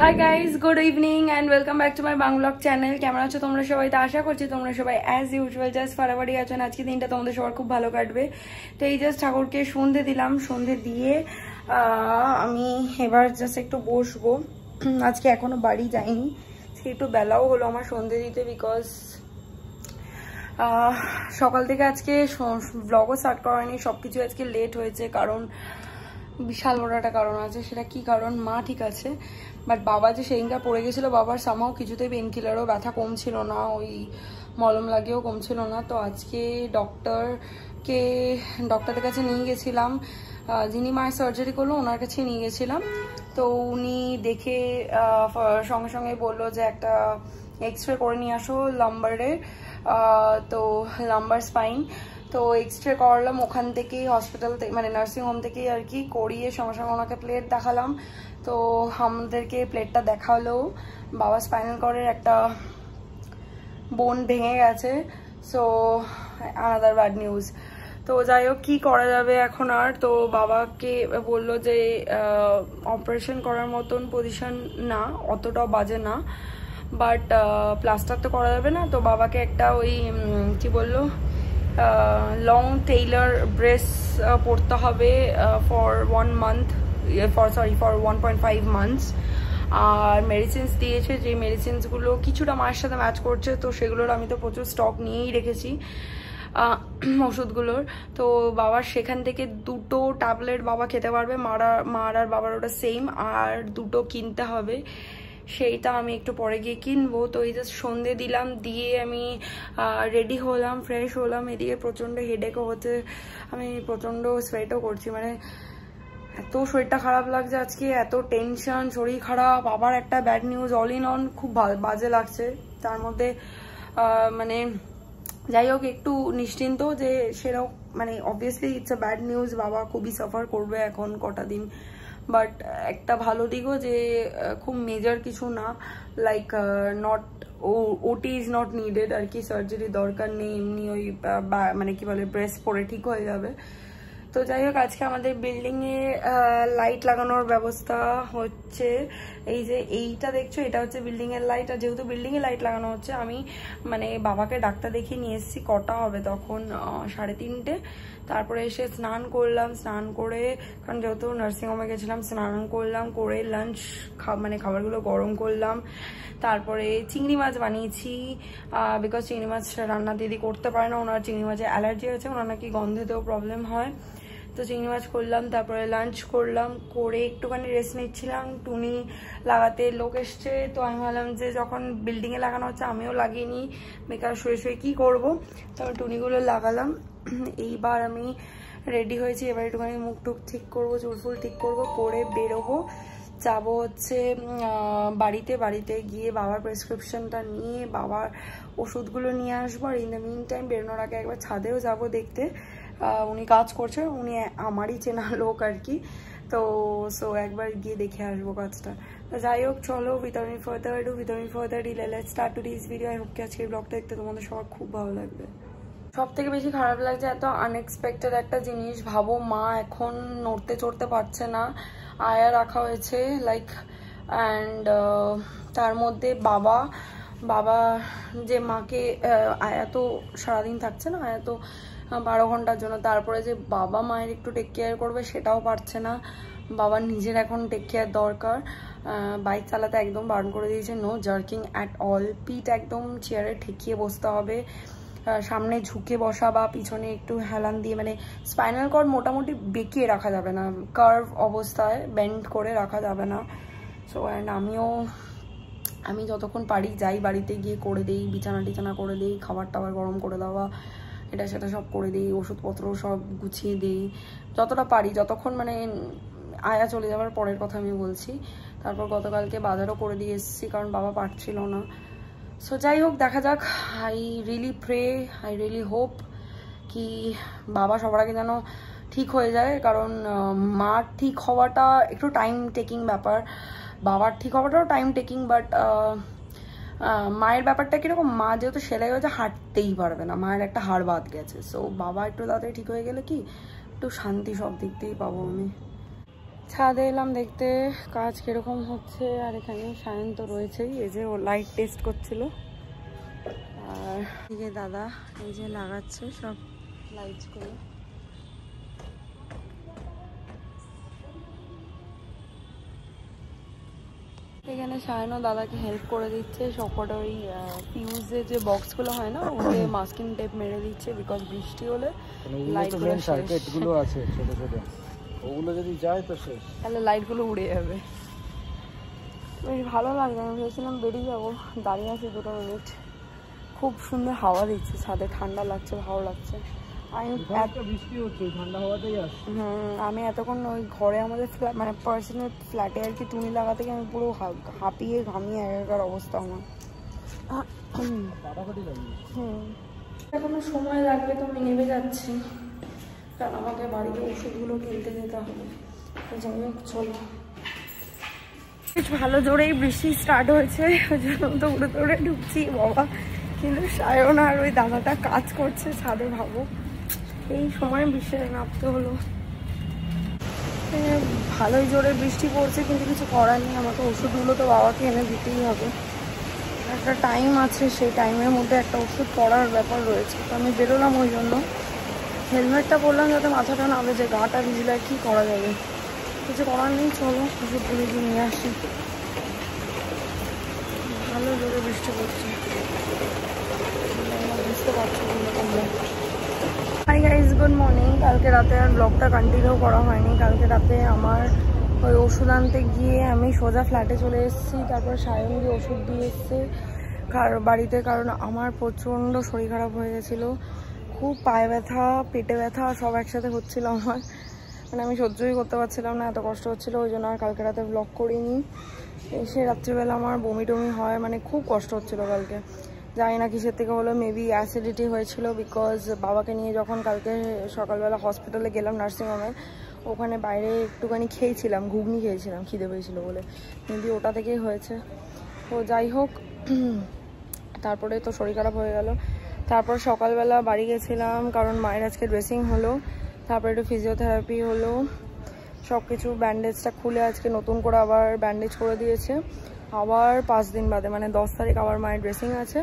High guys, good evening and welcome back to my বাংলগ channel. কেমন আছো তোমরা সবাই? তো আশা করছি তোমরা সবাই অ্যাজ ইউজুয়াল জাস্ট ফারাবাড়ি আছো। আজকে দিনটা তোমাদের সবার খুব ভালো কাটবে। তো এই জাস্ট ঠাকুরকে সন্ধে দিলাম, সন্ধে দিয়ে আমি এবার জাস্ট একটু বসবো। আজকে এখনো বাড়ি যাইনি, সে একটু বেলাও হলো আমার সন্ধে দিতে, বিকজ সকাল থেকে আজকে ব্লগও স্টার্ট করা হয়নি। সবকিছু আজকে লেট হয়েছে, কারণ বিশাল বড় একটা কারণ আছে। সেটা কি কারণ? মা ঠিক আছে, বাট বাবা যে সেদিনকার পড়ে গেছিলো, বাবার সামাও কিছুতেই পেন কিলারও ব্যথা কমছিল না, ওই মলম লাগিয়েও কমছিল না। তো আজকে ডক্টরদের কাছে নিয়ে গেছিলাম, যিনি মায়ের সার্জারি করলো ওনার কাছে নিয়ে গেছিলাম। তো উনি দেখে সঙ্গে সঙ্গে বললো যে একটা এক্সরে করে নিয়ে আসো লাম্বারের, তো লাম্বার স্পাইন। তো এক্সরে করালাম ওখান থেকেই, হসপিটাল থেকে মানে নার্সিংহোম থেকেই আর কি, করিয়ে সঙ্গে সঙ্গে ওনাকে প্লেট দেখালাম। তো আমাদেরকে প্লেটটা দেখালো, বাবা স্পাইনাল কর্ডের একটা বোন ভেঙে গেছে। So another bad news. তো যাই হোক, কী করা যাবে এখন আর। তো বাবাকে বললো যে অপারেশন করার মতন পজিশন না, অতটাও বাজে না, বাট প্লাস্টার তো করা যাবে না। তো বাবাকে একটা ওই কি বললো, লং টেইলার ব্রেস পড়তে হবে ফর 1 month, ফর 1.5 months। আর মেডিসিনস দিয়েছে, যে মেডিসিনসগুলো কিছুটা মায়ের সাথে ম্যাচ করছে, তো সেগুলোর আমি তো প্রচুর স্টক নিয়েই রেখেছি ওষুধগুলোর। তো বাবার সেখান থেকে 2টো ট্যাবলেট বাবা খেতে পারবে, মার আর বাবার ওটা সেম, আর 2টো কিনতে হবে, সেইটা আমি একটু পরে গিয়ে কিনবো। তো এই জাস্ট সন্ধে দিলাম, দিয়ে আমি রেডি হলাম, ফ্রেশ হলাম। এদিকে প্রচণ্ড হেডেকও হচ্ছে, আমি প্রচণ্ড সোয়েটও করছি, মানে এত শরীরটা খারাপ লাগছে আজকে, এত টেনশন, শরীর খারাপ, আবার একটা bad news, all in on খুব বাজে লাগছে। তার মধ্যে মানে যাই হোক, একটু নিশ্চিন্ত যে সেরকম, মানে obviously it's a bad news, বাবা খুবই সাফার করবে এখন কটা দিন। বাট একটা ভালো দিকও যে খুব মেজর কিছু না, লাইক নট ওটি ইজ নট নিডেড আর কি, সার্জারি দরকার নেই, এমনি ওই মানে কি বলে ব্রেস্ট পরে ঠিক হয়ে যাবে। তো যাই হোক, আজকে আমাদের বিল্ডিংয়ে লাইট লাগানোর ব্যবস্থা হচ্ছে। এই যে এইটা দেখছো, এটা হচ্ছে বিল্ডিংয়ের লাইট। আর যেহেতু বিল্ডিংয়ে লাইট লাগানো হচ্ছে, আমি মানে বাবাকে ডাক্তার দেখিয়ে নিয়ে এসেছি, কটা হবে তখন 3:30। তারপরে এসে স্নান করলাম, স্নান করে, কারণ যেহেতু নার্সিংহোমে গেছিলাম, স্নান করলাম, করে লাঞ্চ মানে খাবারগুলো গরম করলাম। তারপরে চিংড়ি মাছ বানিয়েছি, বিকজ চিংড়ি মাছ রান্না দিদি করতে পারে না, ওনার চিংড়ি মাছে অ্যালার্জি আছে, ওনার নাকি গন্ধেতেও প্রবলেম হয়। তো চিংড়ি মাছ করলাম, তারপরে লাঞ্চ করলাম, করে একটুখানি রেস্ট নিচ্ছিলাম। টুনি লাগাতে লোক এসছে, তো আমি ভাবলাম যে যখন বিল্ডিংয়ে লাগানো হচ্ছে আমিও লাগিয়ে নিই, বেকার শুয়ে শুয়ে কী করবো। তারপর টুনিগুলো লাগালাম। এইবার আমি রেডি হয়েছি, এবার একটুখানি মুখ টুক ঠিক করবো, চুলফুল ঠিক করবো, করে বেরোবো, যাবো হচ্ছে বাড়িতে গিয়ে বাবার প্রেসক্রিপশনটা নিয়ে বাবার ওষুধগুলো নিয়ে আসবো। আর ইন দ্য মিন টাইম বেরোনোর আগে একবার ছাদেও যাবো দেখতে, উনি কাজ করছে, উনি আমারই চেনা লোক আর কি। তো সো একবার গিয়ে দেখে আসবো কাজটা। তো যাই হোক, চলো without any further delay let's start today's video. I hope কি আজকের ব্লগটা দেখতে তোমাদের সবার খুব ভালো লাগবে। সব থেকে বেশি খারাপ লাগছে এত আনএক্সপেক্টেড একটা জিনিস। ভাবো, মা এখন নড়তে চড়তে পারছে না, আয়া রাখা হয়েছে লাইক, অ্যান্ড তার মধ্যে বাবা যে মাকে, আয়া তো সারাদিন থাকছে না, আয়া তো 12 ঘন্টার জন্য, তারপরে যে বাবা মায়ের একটু টেক কেয়ার করবে সেটাও পারছে না। বাবার নিজের এখন টেক কেয়ার দরকার। বাইক চালাতে একদম বারণ করে দিয়েছে, নো জার্কিং অ্যাট অল, পিঠ একদম চেয়ারে ঠেকিয়ে বসতে হবে, সামনে ঝুঁকে বসা বা পিছনে একটু হেলান দিয়ে, মানে স্পাইনাল কর্ড মোটামুটি বেঁকিয়ে রাখা যাবে না, কার্ভ অবস্থায় বেন্ড করে রাখা যাবে না। সো অ্যান্ড আমি যতক্ষণ পারি যাই, বাড়িতে গিয়ে করে দিই, বিছানা টিছানা করে দিই, খাবার টাবার গরম করে দেওয়া, এটা সেটা সব করে দিই, ওষুধপত্র সব গুছিয়ে দিই যতটা পারি, যতক্ষণ মানে আয়া চলে যাওয়ার পরের কথা আমি বলছি। তারপর গতকালকে বাজারও করে দিয়ে এসেছি, কারণ বাবা পারছিল না। সো যাই হোক, দেখা যাক। আই রিয়েলি হোপ কি বাবা সবার আগে যেন ঠিক হয়ে যায়, কারণ মার ঠিক হওয়াটা একটু টাইম টেকিং ব্যাপার, বাবার ঠিক হওয়াটাও টাইম টেকিং, বাট মায়ের ব্যাপারটা কিরকম, মা যেহেতু সেলাই হয়েছে হাঁটতেই পারবে না, মায়ের একটা হাড় বাদ গেছে। সো বাবা একটু তাড়াতাড়ি ঠিক হয়ে গেলে কি একটু শান্তি সব দিক দিয়েই পাবো আমি। ছাদে এলাম দেখতে কাজ কিরকম হচ্ছে, আর এখানে সায়ন তো রয়েছেই, এই যে ও লাইট টেস্ট করছিল। আর এই যে দাদা এই যে লাগাচ্ছে সব লাইটসগুলো। এখানে সায়নও দাদাকে হেল্প করে দিচ্ছে, সবকটা ওই ফিউজের যে বক্সগুলো হয় না ওতে মাস্কিং টেপ মেরে দিচ্ছে, বিকজ বৃষ্টি হলে লাইটগুলো সার্কিটগুলো আছে ছোট ছোট, ওগুলো যদি যায় তো শেষ, তাহলে লাইটগুলো উড়ে যাবে। বেশ ভালো লাগবে, আমি ভেবেছিলাম বেরিয়ে যাবো, দাঁড়িয়ে আছি 2 মিনিট। খুব সুন্দর হাওয়া দিচ্ছে ছাদে, ঠান্ডা লাগছে, ভালো লাগছে। আমি এতক্ষণ ওই ঘরে আমাদের মানে পার্সোনাল ফ্ল্যাটে আর কি টুনি লাগাতে গিয়ে আমি পুরো হাঁপিয়ে ঘামিয়ে একাকার অবস্থা আমার। এখনো সময় লাগবে তো আমি নেমে যাচ্ছি, কারণ আমাকে বাড়িতে ওষুধগুলো কিনতে যেতে হবে। তো যাই হোক চলো, বেশ ভালো জোরেই বৃষ্টি স্টার্ট হয়েছে, ওই জন্য তো উড়ে দৌড়ে ঢুকছি বাবা। কিন্তু সায়ন আর ওই দাদাটা কাজ করছে ছাদে, ভাবো এই সময় বৃষ্টিতে নামতে হলো। ভালোই জোরে বৃষ্টি পড়ছে, কিন্তু কিছু করার নেই, আমাকে ওষুধগুলো তো বাবাকে এনে দিতেই হবে। একটা টাইম আছে, সেই টাইমের মধ্যে একটা ওষুধ পড়ার ব্যাপার রয়েছে। তো আমি বেরোলাম, ওই জন্য হেলমেটটা পরলাম যাতে মাথাটা না বেজে, গাটা ভিজলে আর কি করা যাবে, কিছু করার নেই। চলো ওষুধগুলো দিয়ে নিয়ে আসি। ভালো জোরে বৃষ্টি পড়ছে, বুঝতে পারছো তোমরা। High guys, good morning. কালকে রাতে আর ব্লগটা কন্টিনিউ করা হয়নি। কালকে রাতে আমার ওই ওষুধ আনতে গিয়ে আমি সোজা ফ্ল্যাটে চলে এসেছি, তারপর সায়ন গিয়ে ওষুধ দিয়ে এসছে বাড়িতে, কারণ আমার প্রচণ্ড শরীর খারাপ হয়ে গেছিলো, খুব পায়ে ব্যথা, পেটে ব্যথা সব একসাথে হচ্ছিলো আমার, মানে আমি সহ্যই করতে পারছিলাম না, এত কষ্ট হচ্ছিলো। ওই জন্য আর কালকে রাতে ব্লগ করিনি। এসে রাত্রিবেলা আমার বমি টমি হয়, মানে খুব কষ্ট হচ্ছিলো কালকে, জানি না কিসের থেকে হলো, মেবি অ্যাসিডিটি হয়েছিল। বিকজ বাবাকে নিয়ে যখন কালকে সকালবেলা হসপিটালে গেলাম নার্সিংহোমে, ওখানে বাইরে একটুখানি খেয়েছিলাম, ঘুগনি খেয়েছিলাম, খিদে পেয়েছিলো বলে, মেবি ওটা থেকেই হয়েছে। তো যাই হোক, তারপরে তো শরীর খারাপ হয়ে গেল। তারপর সকালবেলা বাড়ি গেছিলাম, কারণ মায়ের আজকে ড্রেসিং হলো, তারপরে একটু ফিজিওথেরাপি হলো, সব কিছু ব্যান্ডেজটা খুলে আজকে নতুন করে আবার ব্যান্ডেজ করে দিয়েছে। আবার 5 দিন বাদে, মানে 10 তারিখ আবার মায়ের ড্রেসিং আছে।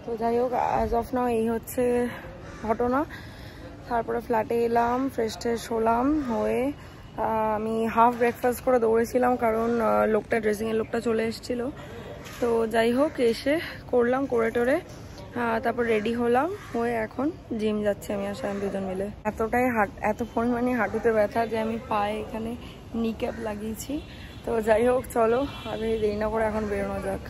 তো যাই হোক, অ্যাজ অফ নাও এই হচ্ছে ঘটনা। তারপরে ফ্ল্যাটে এলাম, ফ্রেশ ট্রেশ হলাম, হয়ে আমি হাফ ব্রেকফাস্ট করে দৌড়েছিলাম, কারণ লোকটা ড্রেসিংয়ের লোকটা চলে এসেছিলো। তো যাই হোক, এসে করলাম, করে টোরে তারপর রেডি হলাম, হয়ে এখন জিম যাচ্ছি আমি আর সায়ন দুজন মিলে। এতটাই এত পরিমাণে হাঁটুতে ব্যথা যে আমি পায়ে এখানে নি ক্যাপ লাগিয়েছি। তো যাই হোক চলো, আমি দেরি না করে এখন বেরোনো যাক।